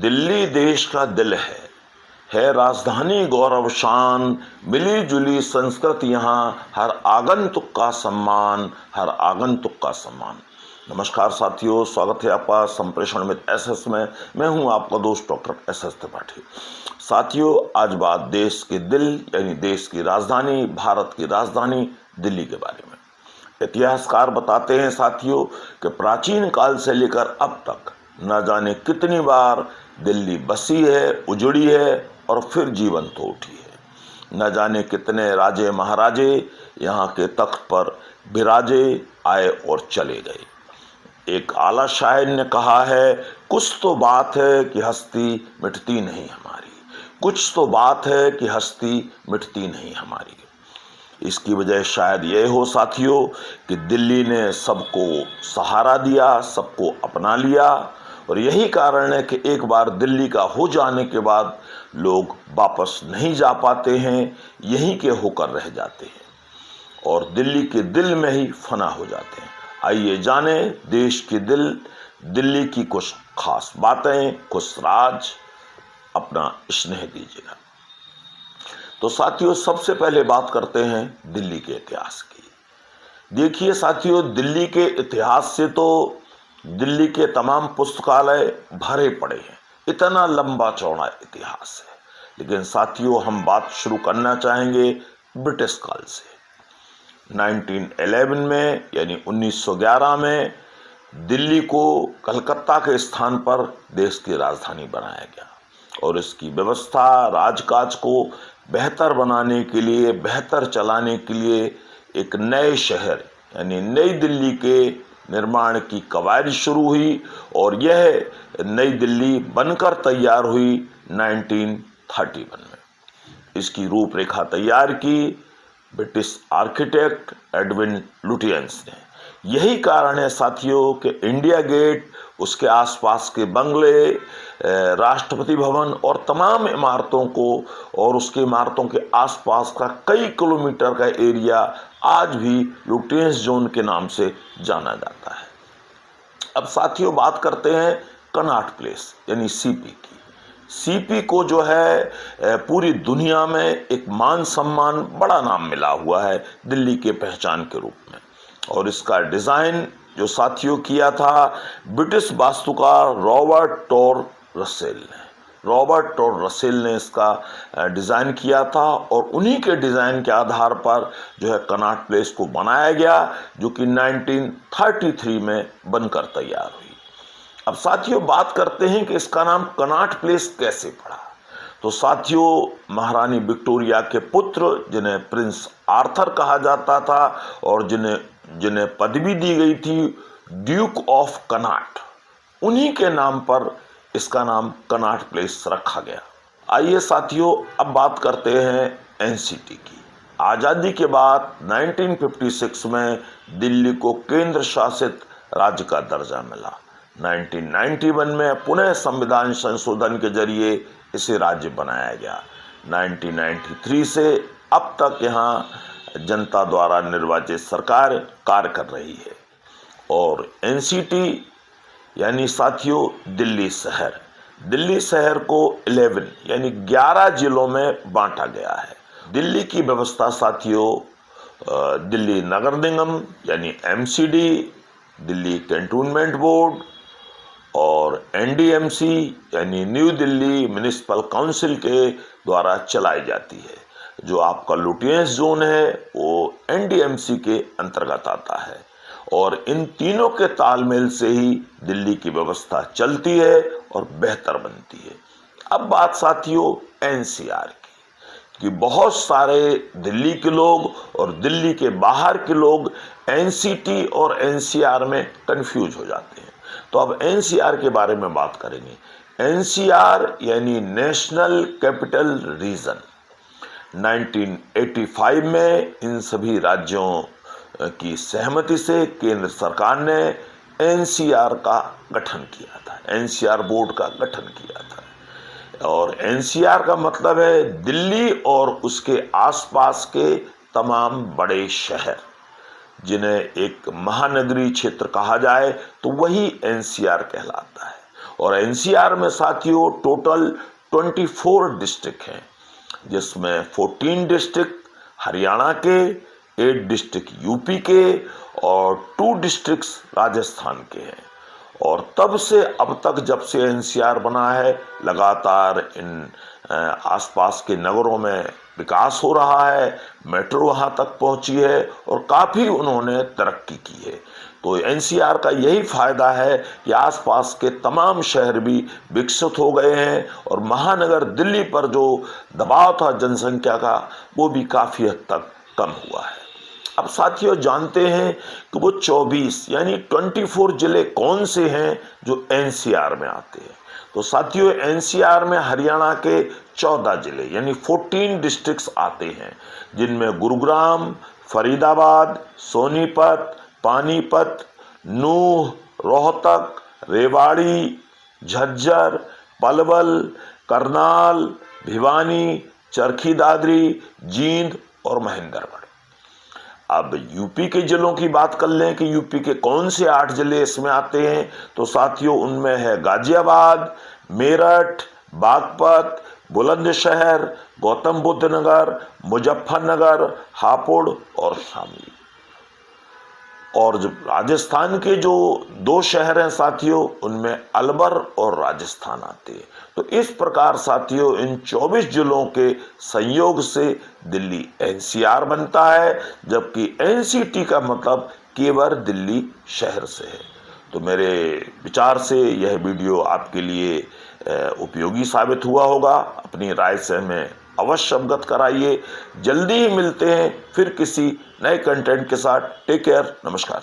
दिल्ली देश का दिल है राजधानी गौरव शान, मिली जुली संस्कृति यहाँ, हर आगंतुक का सम्मान, हर आगंतुक का सम्मान। नमस्कार साथियों, स्वागत है आपका संप्रेषण में एसएस में। मैं हूं आपका दोस्त डॉक्टर एसएस त्रिपाठी। साथियों, आज बात देश के दिल यानी देश की राजधानी, भारत की राजधानी दिल्ली के बारे में। इतिहासकार बताते हैं साथियों कि प्राचीन काल से लेकर अब तक न जाने कितनी बार दिल्ली बसी है, उजड़ी है और फिर जीवंत हो उठी है। न जाने कितने राजे महाराजे यहाँ के तख्त पर विराजे, आए और चले गए। एक आला शायर ने कहा है, कुछ तो बात है कि हस्ती मिटती नहीं हमारी, कुछ तो बात है कि हस्ती मिटती नहीं हमारी। इसकी वजह शायद यह हो साथियों कि दिल्ली ने सबको सहारा दिया, सबको अपना लिया, और यही कारण है कि एक बार दिल्ली का हो जाने के बाद लोग वापस नहीं जा पाते हैं, यहीं के होकर रह जाते हैं और दिल्ली के दिल में ही फना हो जाते हैं। आइए जाने देश के दिल दिल्ली की कुछ खास बातें, कुछ राज। अपना स्नेह दीजिएगा। तो साथियों, सबसे पहले बात करते हैं दिल्ली के इतिहास की। देखिए साथियों, दिल्ली के इतिहास से तो दिल्ली के तमाम पुस्तकालय भरे पड़े हैं, इतना लंबा चौड़ा इतिहास है। लेकिन साथियों, हम बात शुरू करना चाहेंगे ब्रिटिश काल से। 1911 में यानी 1911 में दिल्ली को कलकत्ता के स्थान पर देश की राजधानी बनाया गया और इसकी व्यवस्था, राजकाज को बेहतर बनाने के लिए, बेहतर चलाने के लिए एक नए शहर यानी नई दिल्ली के निर्माण की कवायद शुरू हुई और यह नई दिल्ली बनकर तैयार हुई 1931 में। इसकी रूपरेखा तैयार की ब्रिटिश आर्किटेक्ट एडविन लुटियंस ने। यही कारण है साथियों कि इंडिया गेट, उसके आसपास के बंगले, राष्ट्रपति भवन और तमाम इमारतों को और उसकी इमारतों के आसपास का कई किलोमीटर का एरिया आज भी लुटियंस जोन के नाम से जाना जाता है। अब साथियों, बात करते हैं कनॉट प्लेस यानी सीपी की। सीपी को जो है पूरी दुनिया में एक मान सम्मान, बड़ा नाम मिला हुआ है दिल्ली के पहचान के रूप में। और इसका डिज़ाइन जो साथियों किया था ब्रिटिश वास्तुकार रॉबर्ट टोर रसेल ने। रॉबर्ट टोर रसेल ने इसका डिज़ाइन किया था और उन्हीं के डिज़ाइन के आधार पर जो है कनॉट प्लेस को बनाया गया, जो कि 1933 में बनकर तैयार हुई। अब साथियों, बात करते हैं कि इसका नाम कनॉट प्लेस कैसे पड़ा। तो साथियों, महारानी विक्टोरिया के पुत्र, जिन्हें प्रिंस आर्थर कहा जाता था और जिन्हें पदवी दी गई थी ड्यूक ऑफ कनॉट, उन्हीं के नाम पर इसका नाम कनॉट प्लेस रखा गया। आइए साथियों, अब बात करते हैं एनसीटी की। आज़ादी के बाद 1956 में दिल्ली को केंद्र शासित राज्य का दर्जा मिला। 1991 में पुनः संविधान संशोधन के जरिए इसे राज्य बनाया गया। 1993 से अब तक यहाँ जनता द्वारा निर्वाचित सरकार कार्य कर रही है। और एनसीटी यानी साथियों दिल्ली शहर को 11 यानी 11 जिलों में बांटा गया है। दिल्ली की व्यवस्था साथियों दिल्ली नगर निगम यानी एमसीडी, दिल्ली कैंटोनमेंट बोर्ड और एनडीएमसी यानी न्यू दिल्ली म्युनिसिपल काउंसिल के द्वारा चलाई जाती है। जो आपका लुटियंस जोन है वो एनडीएमसी के अंतर्गत आता है और इन तीनों के तालमेल से ही दिल्ली की व्यवस्था चलती है और बेहतर बनती है। अब बात साथियों एनसीआर की कि बहुत सारे दिल्ली के लोग और दिल्ली के बाहर के लोग एनसीटी और एनसीआर में कंफ्यूज हो जाते हैं। तो अब एनसीआर के बारे में बात करेंगे। एनसीआर यानी नेशनल कैपिटल रीजन। 1985 में इन सभी राज्यों की सहमति से केंद्र सरकार ने एनसीआर का गठन किया था, एनसीआर बोर्ड का गठन किया था। और एनसीआर का मतलब है दिल्ली और उसके आसपास के तमाम बड़े शहर, जिन्हें एक महानगरीय क्षेत्र कहा जाए तो वही एनसीआर कहलाता है। और एनसीआर में साथियों टोटल 24 डिस्ट्रिक्ट हैं, जिसमें 14 डिस्ट्रिक्ट हरियाणा के, 8 डिस्ट्रिक्ट यूपी के और 2 डिस्ट्रिक्ट्स राजस्थान के हैं। और तब से अब तक जब से एनसीआर बना है, लगातार इन आसपास के नगरों में विकास हो रहा है, मेट्रो वहां तक पहुंची है और काफ़ी उन्होंने तरक्की की है। तो एनसीआर का यही फायदा है कि आसपास के तमाम शहर भी विकसित हो गए हैं और महानगर दिल्ली पर जो दबाव था जनसंख्या का, वो भी काफ़ी हद तक कम हुआ है। अब साथियों जानते हैं कि वो 24 यानी 24 जिले कौन से हैं जो एनसीआर में आते हैं। तो साथियों एनसीआर में हरियाणा के 14 जिले यानी 14 डिस्ट्रिक्ट्स आते हैं, जिनमें गुरुग्राम, फरीदाबाद, सोनीपत, पानीपत, नूह, रोहतक, रेवाड़ी, झज्जर, पलवल, करनाल, भिवानी, चरखी दादरी, जींद और महेंद्रगढ़। अब यूपी के जिलों की बात कर लें कि यूपी के कौन से 8 जिले इसमें आते हैं, तो साथियों उनमें है गाजियाबाद, मेरठ, बागपत, बुलंदशहर, गौतम बुद्ध नगर, मुजफ्फरनगर, हापुड़ और शामली। और जो राजस्थान के जो 2 शहर हैं साथियों, उनमें अलवर और राजस्थान आते हैं। तो इस प्रकार साथियों इन 24 जिलों के संयोग से दिल्ली एनसीआर बनता है, जबकि एनसीटी का मतलब केवल दिल्ली शहर से है। तो मेरे विचार से यह वीडियो आपके लिए उपयोगी साबित हुआ होगा। अपनी राय से हमें अवश्य अवगत कराइए। जल्दी ही मिलते हैं फिर किसी नए कंटेंट के साथ। टेक केयर, नमस्कार।